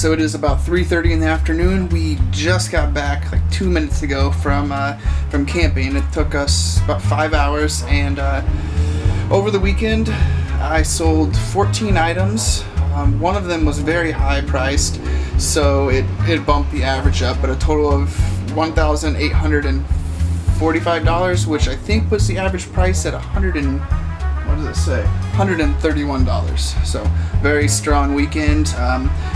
so it is about 3:30 in the afternoon. We just got back like 2 minutes ago from camping. It took us about 5 hours, and over the weekend I sold 14 items. One of them was very high priced, so it bumped the average up, but a total of $1,845, which I think puts the average price at $131. So very strong weekend.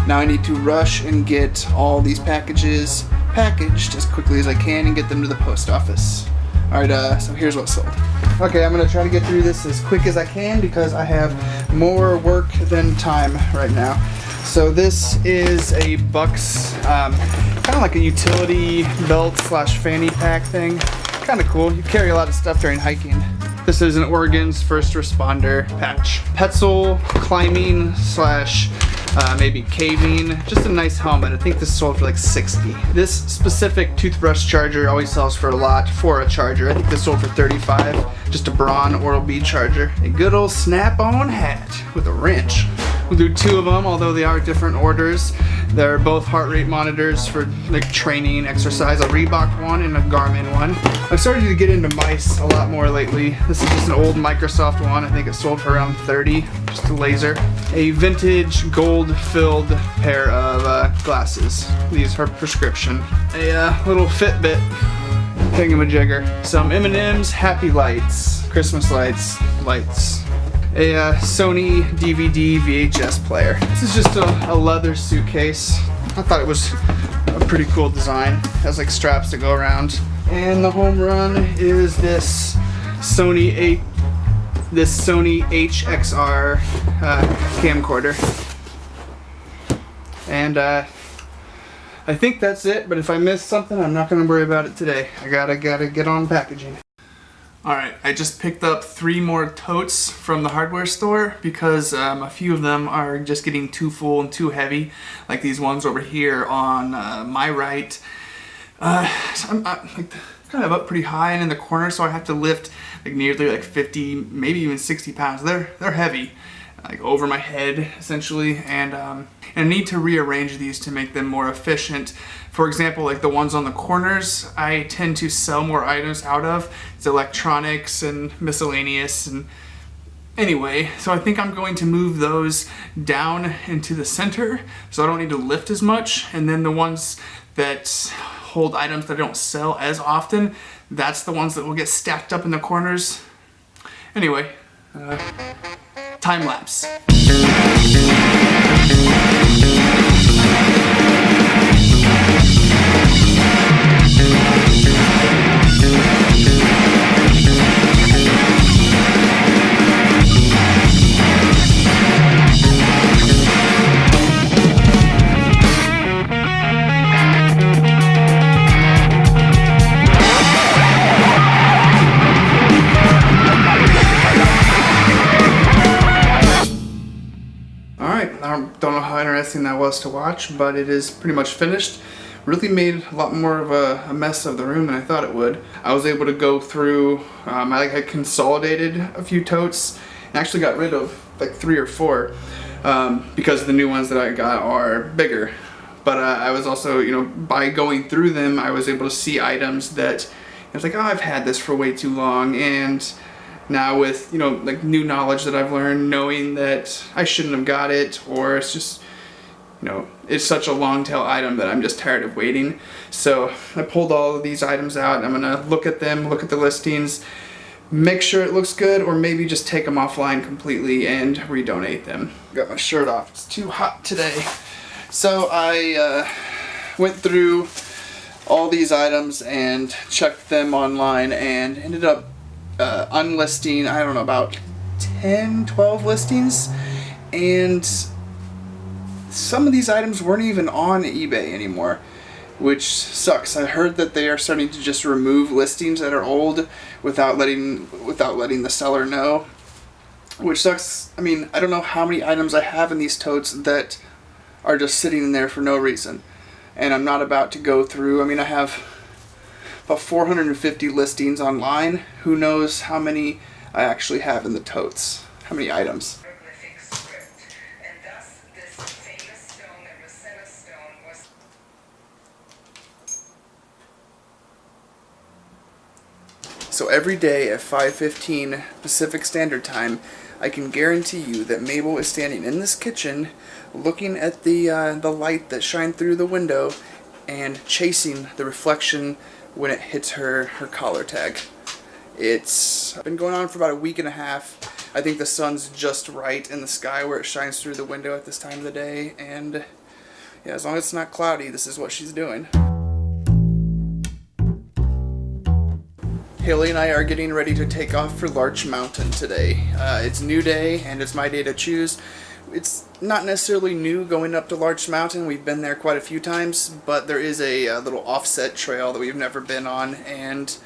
Now I need to rush and get all these packages packaged as quickly as I can and get them to the post office. Alright, so here's what sold. Okay, I'm gonna try to get through this as quick as I can because I have more work than time right now. So this is a Bucks, kind of like a utility belt slash fanny pack thing. Kind of cool. You carry a lot of stuff during hiking. This is an Oregon's first responder patch. Petzl climbing slash maybe caving. Just a nice helmet. I think this sold for like $60. This specific toothbrush charger always sells for a lot for a charger. I think this sold for $35. Just a Braun Oral-B charger. A good old snap-on hat with a wrench. We'll do 2 of them, although they are different orders. They're both heart rate monitors for like training, exercise, a Reebok one and a Garmin one. I've started to get into mice a lot more lately. This is just an old Microsoft one. I think it sold for around $30, just a laser. A vintage gold-filled pair of glasses. These are prescription. A little Fitbit thingamajigger. Some M&M's Happy Lights, Christmas lights. A Sony DVD VHS player. This is just a leather suitcase. I thought it was a pretty cool design. It has like straps that go around. And the home run is this Sony HXR camcorder. And I think that's it, but if I missed something, I'm not gonna worry about it today. I gotta get on packaging. Alright, I just picked up 3 more totes from the hardware store because a few of them are just getting too full and too heavy, like these ones over here on my right. I'm like kind of up pretty high and in the corner, so I have to lift like nearly like 50, maybe even 60 pounds. They're heavy, like over my head essentially, and I need to rearrange these to make them more efficient. For example, like the ones on the corners, I tend to sell more items out of. It's electronics and miscellaneous, and anyway, so I think I'm going to move those down into the center so I don't need to lift as much, and then the ones that hold items that I don't sell as often, that's the ones that will get stacked up in the corners. Anyway, time lapse. Don't know how interesting that was to watch, but it is pretty much finished. Really made a lot more of a mess of the room than I thought it would. I was able to go through, I consolidated a few totes and actually got rid of like 3 or 4 because the new ones that I got are bigger. But I was also, by going through them, I was able to see items that I was like, oh, I've had this for way too long, and now with, like new knowledge that I've learned, knowing that I shouldn't have got it, or it's just, it's such a long tail item that I'm just tired of waiting. So I pulled all of these items out, and I'm gonna look at them, look at the listings, make sure it looks good, or maybe just take them offline completely and redonate them. Got my shirt off, it's too hot today. So I went through all these items and checked them online and ended up unlisting, I don't know, about 10, 12 listings, and some of these items weren't even on eBay anymore, which sucks. I heard that they are starting to just remove listings that are old without letting the seller know, which sucks. I mean, I don't know how many items I have in these totes that are just sitting in there for no reason, and I'm not about to go through. I mean, I have about 450 listings online. Who knows how many I actually have in the totes? How many items? So every day at 5:15 Pacific Standard Time, I can guarantee you that Mabel is standing in this kitchen looking at the light that shined through the window and chasing the reflection when it hits her collar tag. It's been going on for about a week and a half. I think the sun's just right in the sky where it shines through the window at this time of the day, and yeah, as long as it's not cloudy, this is what she's doing. Haley and I are getting ready to take off for Larch Mountain today. It's a new day, and it's my day to choose. It's not necessarily new going up to Larch Mountain. We've been there quite a few times, but there is a little offset trail that we've never been on, and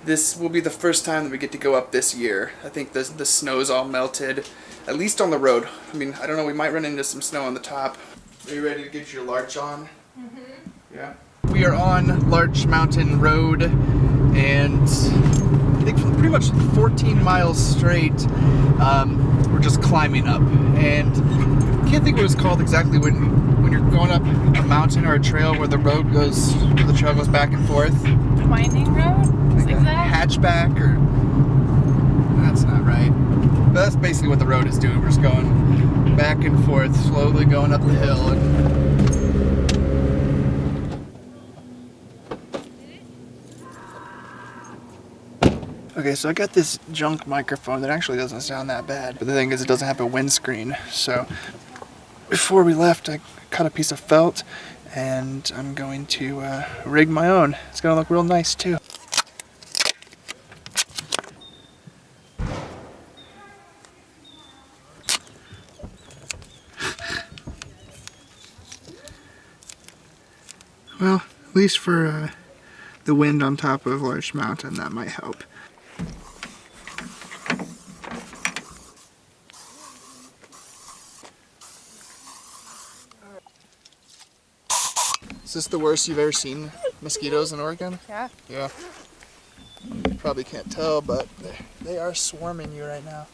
this will be the first time that we get to go up this year. I think the snow's all melted, at least on the road. I mean, I don't know, we might run into some snow on the top. Are you ready to get your Larch on? Mm-hmm. Yeah. We are on Larch Mountain Road, and I think for pretty much 14 miles straight, we're just climbing up. And I can't think what it's called exactly when you're going up a mountain or a trail where the trail goes back and forth. Winding road? Like a hatchback, or that's not right. But that's basically what the road is doing. We're just going back and forth, slowly going up the hill. Okay, so I got this junk microphone that actually doesn't sound that bad, but the thing is it doesn't have a windscreen. So before we left, I cut a piece of felt, and I'm going to rig my own. It's gonna look real nice too. Well, at least for the wind on top of Larch Mountain, that might help. Is this the worst you've ever seen mosquitoes in Oregon? Yeah. Yeah. You probably can't tell, but they are swarming you right now.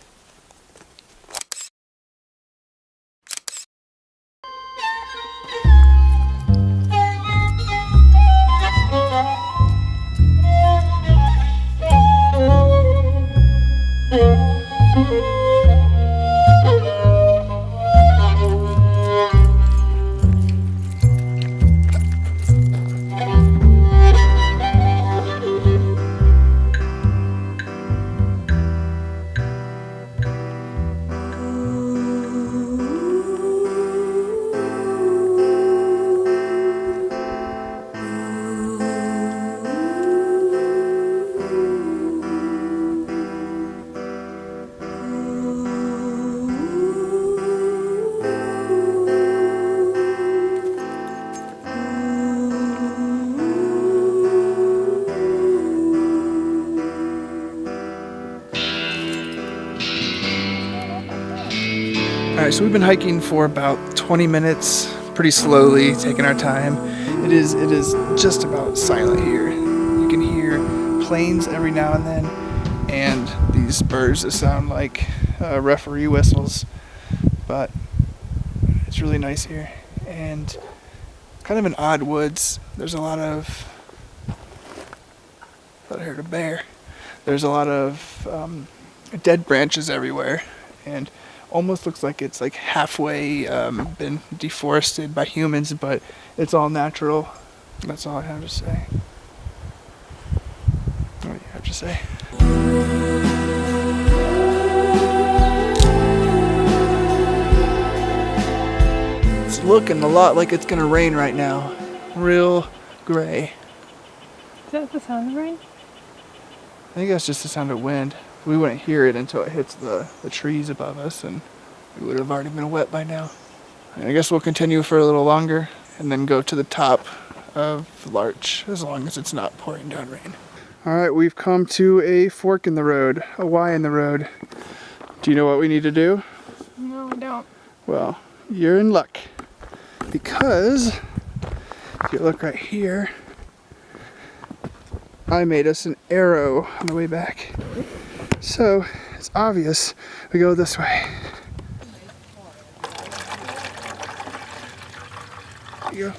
Alright, so we've been hiking for about 20 minutes, pretty slowly, taking our time. It is just about silent here. You can hear planes every now and then, and these birds that sound like referee whistles, but it's really nice here. And kind of an odd woods. There's a lot of, I thought I heard a bear. There's a lot of dead branches everywhere, and almost looks like it's like halfway been deforested by humans, but it's all natural. That's all I have to say. What do you have to say? It's looking a lot like it's gonna rain right now. Real gray. Is that the sound of rain? I think that's just the sound of wind. We wouldn't hear it until it hits the trees above us, and we would have already been wet by now. And I guess we'll continue for a little longer and then go to the top of Larch, as long as it's not pouring down rain. Alright, we've come to a fork in the road, a Y in the road. Do you know what we need to do? No, I don't. Well, you're in luck. Because, if you look right here, I made us an arrow on the way back. So, it's obvious we go this way. There you go.